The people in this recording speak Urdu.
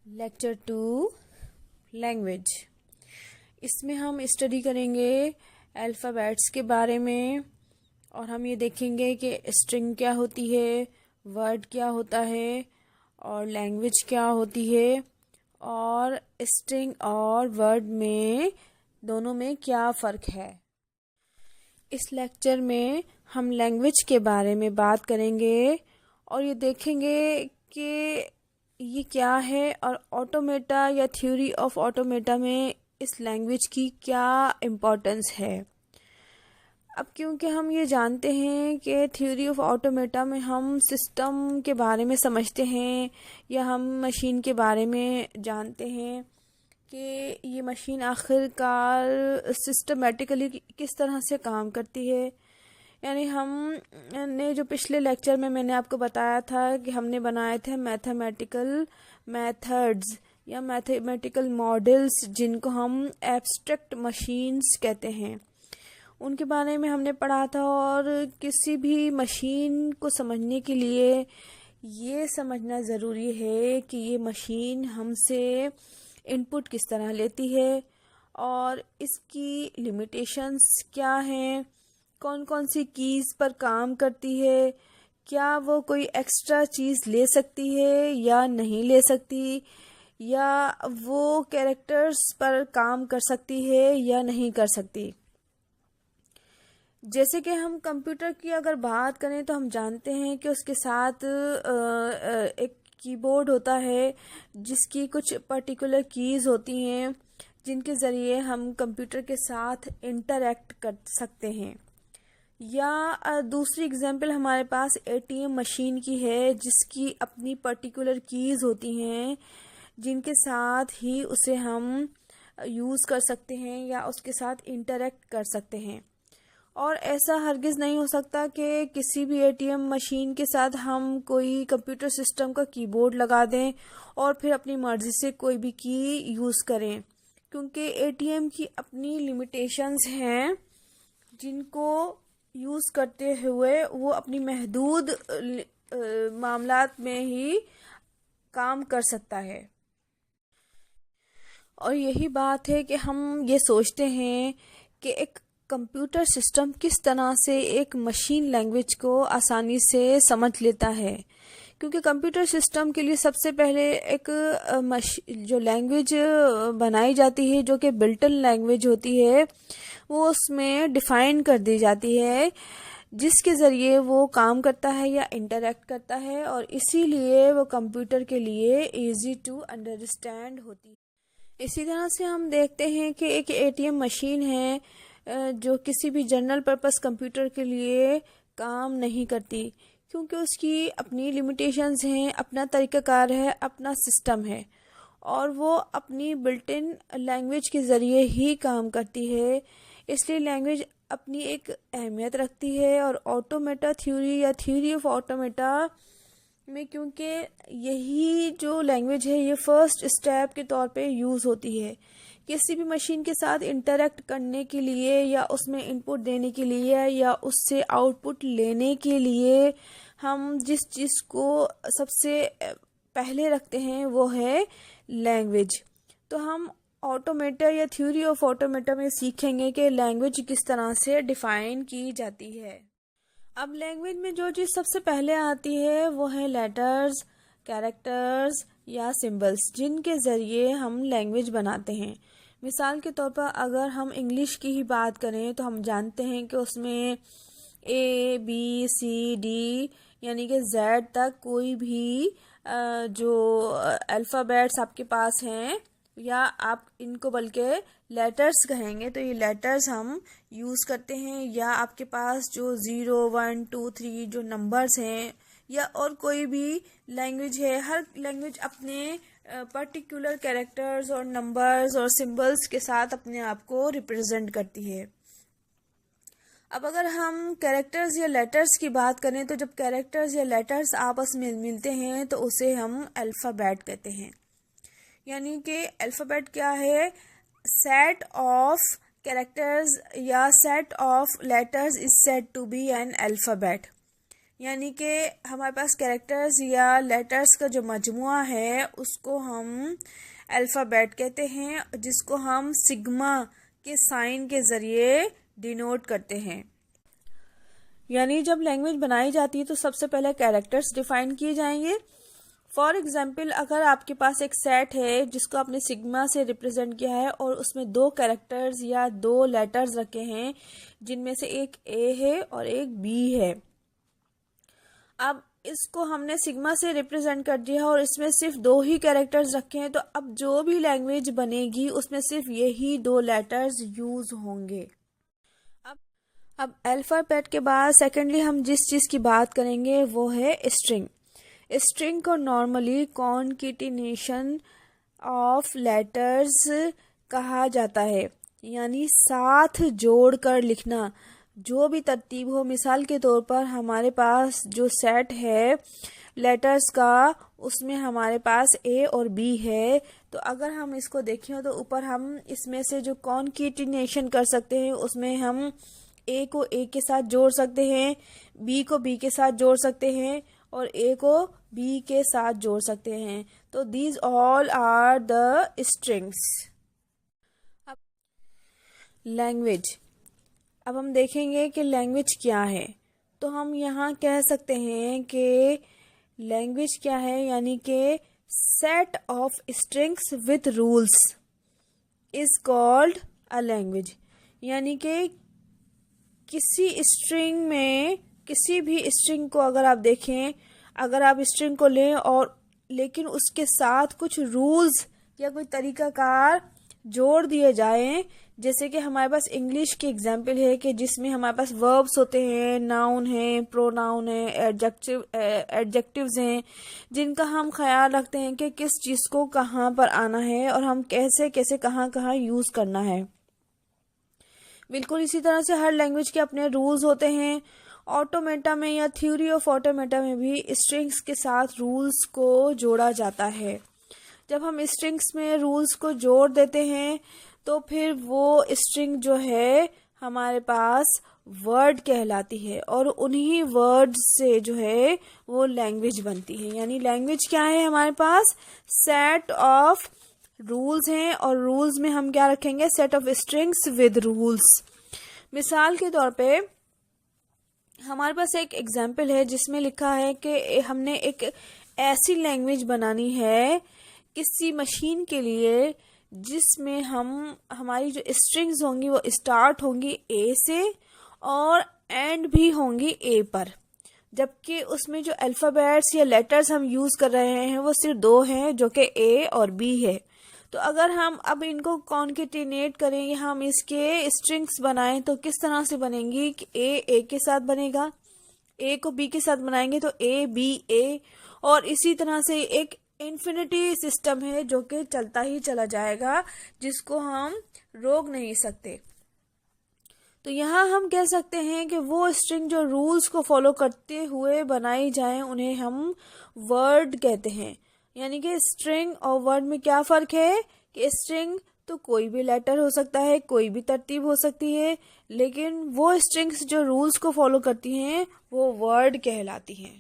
Lecture 2 language. اس میں ہم اسٹڈی کریں گے الفابیٹس کے بارے میں، اور ہم یہ دیکھیں گے کہ اسٹرنگ کیا ہوتی ہے، ورڈ کیا ہوتا ہے، اور لینگویج کیا ہوتی ہے، اور اسٹرنگ اور ورڈ میں دونوں میں کیا فرق ہے. اس لیکچر میں ہم لینگویج کے بارے میں بات کریں گے اور یہ دیکھیں گے کہ یہ کیا ہے، اور آٹومیٹا یا تھیوری آف آٹومیٹا میں اس لینگویج کی کیا امپورٹنس ہے. اب کیونکہ ہم یہ جانتے ہیں کہ تھیوری آف آٹومیٹا میں ہم سسٹم کے بارے میں سمجھتے ہیں یا ہم مشین کے بارے میں جانتے ہیں کہ یہ مشین آخر کار سسٹمیٹیکلی کس طرح سے کام کرتی ہے. یعنی ہم نے جو پچھلے لیکچر میں نے آپ کو بتایا تھا کہ ہم نے بنائے تھے میتھمیٹیکل میتھڈز یا میتھمیٹیکل ماڈلز، جن کو ہم ایبسٹریکٹ مشینز کہتے ہیں، ان کے بارے میں ہم نے پڑھا تھا. اور کسی بھی مشین کو سمجھنے کے لیے یہ سمجھنا ضروری ہے کہ یہ مشین ہم سے ان پٹ کس طرح لیتی ہے اور اس کی لمیٹیشنز کیا ہیں، کون کون سی کیز پر کام کرتی ہے، کیا وہ کوئی ایکسٹرا چیز لے سکتی ہے یا نہیں لے سکتی، یا وہ کیریکٹرز پر کام کر سکتی ہے یا نہیں کر سکتی. جیسے کہ ہم کمپیوٹر کی اگر بات کریں تو ہم جانتے ہیں کہ اس کے ساتھ ایک کی بورڈ ہوتا ہے جس کی کچھ پرٹیکولر کیز ہوتی ہیں جن کے ذریعے ہم کمپیوٹر کے ساتھ انٹریکٹ کر سکتے ہیں. یا دوسری اگزامپل ہمارے پاس ATM مشین کی ہے جس کی اپنی پرٹیکولر کیز ہوتی ہیں جن کے ساتھ ہی اسے ہم یوز کر سکتے ہیں یا اس کے ساتھ انٹریکٹ کر سکتے ہیں. اور ایسا ہرگز نہیں ہو سکتا کہ کسی بھی ATM مشین کے ساتھ ہم کوئی کمپیوٹر سسٹم کا کی بورڈ لگا دیں اور پھر اپنی مرضی سے کوئی بھی کی یوز کریں، کیونکہ ATM کی اپنی لمیٹیشنز ہیں جن کو یوز کرتے ہوئے وہ اپنی محدود معاملات میں ہی کام کر سکتا ہے. اور یہی بات ہے کہ ہم یہ سوچتے ہیں کہ ایک کمپیوٹر سسٹم کس طرح سے ایک مشین لینگویج کو آسانی سے سمجھ لیتا ہے، کیونکہ کمپیوٹر سسٹم کے لیے سب سے پہلے ایک جو لینگویج بنائی جاتی ہے جو کہ بلٹ ان لینگویج ہوتی ہے، وہ اس میں ڈیفائن کر دی جاتی ہے جس کے ذریعے وہ کام کرتا ہے یا انٹریکٹ کرتا ہے، اور اسی لیے وہ کمپیوٹر کے لیے ایزی ٹو انڈرسٹینڈ ہوتی ہے. اسی طرح سے ہم دیکھتے ہیں کہ ایک ATM مشین ہے جو کسی بھی جنرل پرپس کمپیوٹر کے لیے کام نہیں کرتی، کیونکہ اس کی اپنی لمیٹیشنز ہیں، اپنا طریقہ کار ہے، اپنا سسٹم ہے، اور وہ اپنی بلٹ ان لینگویج کے ذریعے ہی کام کرتی ہے. اس لیے لینگویج اپنی ایک اہمیت رکھتی ہے. اور آٹومیٹا تھیوری یا تھیوری آف آٹومیٹا میں کیونکہ یہی جو لینگویج ہے یہ فرسٹ اسٹیپ کے طور پہ یوز ہوتی ہے کسی بھی مشین کے ساتھ انٹریکٹ کرنے کے لیے، یا اس میں ان پٹ دینے کے لیے، یا اس سے آؤٹ پٹ لینے کے لیے. ہم جس چیز کو سب سے پہلے رکھتے ہیں وہ ہے لینگویج. تو ہم آٹومیٹا یا تھیوری آف آٹومیٹا میں سیکھیں گے کہ لینگویج کس طرح سے ڈیفائن کی جاتی ہے. اب لینگویج میں جو چیز سب سے پہلے آتی ہے وہ ہے لیٹرز، کیریکٹرز یا سمبلز، جن کے ذریعے ہم لینگویج بناتے ہیں. مثال کے طور پر اگر ہم انگلش کی ہی بات کریں تو ہم جانتے ہیں کہ اس میں ABCD یعنی کہ Z تک کوئی بھی جو الفابیٹس آپ کے پاس ہیں، یا آپ ان کو بلکہ لیٹرز کہیں گے تو یہ لیٹرز ہم یوز کرتے ہیں. یا آپ کے پاس جو 0 1 2 3 جو نمبرز ہیں، یا اور کوئی بھی لینگویج ہے، ہر لینگویج اپنے پرٹیکولر کیریکٹرز اور نمبرز اور سمبلز کے ساتھ اپنے آپ کو ریپرزینٹ کرتی ہے. اب اگر ہم کیریکٹرز یا لیٹرز کی بات کریں تو جب کیریکٹرز یا لیٹرز آپس میں ملتے ہیں تو اسے ہم الفابیٹ کہتے ہیں. یعنی کہ الفابیٹ کیا ہے؟ سیٹ آف کیریکٹرز یا set of letters is said to be an alphabet. یعنی کہ ہمارے پاس کیریکٹرز یا لیٹرز کا جو مجموعہ ہے اس کو ہم الفابیٹ کہتے ہیں، جس کو ہم سگما کے سائن کے ذریعے ڈینوٹ کرتے ہیں۔ یعنی جب لینگویج بنائی جاتی ہے تو سب سے پہلے کیریکٹرز ڈیفائن کیے جائیں گے۔ فار ایگزامپل، اگر آپ کے پاس ایک سیٹ ہے جس کو آپ نے سگما سے ریپرزینٹ کیا ہے اور اس میں 2 کیریکٹرز یا 2 لیٹرز رکھے ہیں جن میں سے ایک اے ہے اور ایک بی ہے، اب اس کو ہم نے سگما سے ریپرزینٹ کر دیا اور اس میں صرف 2 ہی کیریکٹرز رکھے ہیں، تو اب جو بھی لینگویج بنے گی اس میں صرف یہی 2 لیٹرز یوز ہوں گے۔ اب الفابیٹ کے بعد سیکنڈلی ہم جس چیز کی بات کریں گے وہ ہے اسٹرنگ۔ اسٹرنگ کو نارملی کانکیٹینیشن آف لیٹرز کہا جاتا ہے، یعنی ساتھ جوڑ کر لکھنا، جو بھی ترتیب ہو۔ مثال کے طور پر ہمارے پاس جو سیٹ ہے لیٹرز کا، اس میں ہمارے پاس اے اور بی ہے، تو اگر ہم اس کو دیکھیں تو اوپر ہم اس میں سے جو کانکیٹینیشن کر سکتے ہیں اس میں ہم اے کو اے کے ساتھ جوڑ سکتے ہیں، بی کو بی کے ساتھ جوڑ سکتے ہیں اور اے کو بی کے ساتھ جوڑ سکتے ہیں۔ تو these all are the strings. Language, اب ہم دیکھیں گے کہ لینگویج کیا ہے۔ تو ہم یہاں کہہ سکتے ہیں کہ لینگویج کیا ہے، یعنی کہ set of strings with rules is called a language. یعنی کہ کسی اسٹرنگ میں، کسی بھی اسٹرنگ کو اگر آپ دیکھیں، اگر آپ اسٹرنگ کو لیں اور لیکن اس کے ساتھ کچھ رولز یا کوئی طریقہ کار جوڑ دیے جائیں، جیسے کہ ہمارے پاس انگلش کی ایگزامپل ہے کہ جس میں ہمارے پاس وربس ہوتے ہیں، ناؤن ہیں، پروناؤن ہیں، ایڈجیکٹیوز ہیں، جن کا ہم خیال رکھتے ہیں کہ کس چیز کو کہاں پر آنا ہے اور ہم کیسے کہاں یوز کرنا ہے۔ بالکل اسی طرح سے ہر لینگویج کے اپنے رولز ہوتے ہیں۔ آٹومیٹا میں یا تھیوری آف آٹومیٹا میں بھی اسٹرنگس کے ساتھ رولز کو جوڑا جاتا ہے۔ جب ہم اسٹرنگس میں رولز کو جوڑ دیتے ہیں تو پھر وہ اسٹرنگ جو ہے ہمارے پاس ورڈ کہلاتی ہے اور انہی ورڈ سے جو ہے وہ لینگویج بنتی ہے۔ یعنی لینگویج کیا ہے، ہمارے پاس سیٹ آف رولز ہیں اور رولز میں ہم کیا رکھیں گے، set of strings with rules. مثال کے طور پہ ہمارے پاس ایک ایگزامپل ہے جس میں لکھا ہے کہ ہم نے ایک ایسی لینگویج بنانی ہے کسی مشین کے لیے جس میں ہماری جو اسٹرنگز ہوں گی وہ اسٹارٹ ہوں گی اے سے اور اینڈ بھی ہوں گی اے پر، جبکہ اس میں جو الفابیٹس یا لیٹرز ہم یوز کر رہے ہیں وہ صرف 2 ہیں، جو کہ اے اور بی ہے۔ تو اگر ہم اب ان کو کانکیٹینیٹ کریں گے، ہم اس کے اسٹرنگس بنائیں تو کس طرح سے بنیں گی کہ اے کے ساتھ بنے گا، اے کو بی کے ساتھ بنائیں گے تو اے بی اے، اور اسی طرح سے ایک انفینٹی سسٹم ہے جو کہ چلتا ہی چلا جائے گا، جس کو ہم روک نہیں سکتے۔ تو یہاں ہم کہہ سکتے ہیں کہ وہ اسٹرنگ جو رولز کو فالو کرتے ہوئے بنائی جائیں انہیں ہم ورڈ کہتے ہیں۔ یعنی کہ اسٹرنگ اور ورڈ میں کیا فرق ہے کہ اسٹرنگ تو کوئی بھی لیٹر ہو سکتا ہے، کوئی بھی ترتیب ہو سکتی ہے، لیکن وہ اسٹرنگز جو رولز کو فالو کرتی ہیں وہ ورڈ کہلاتی ہیں۔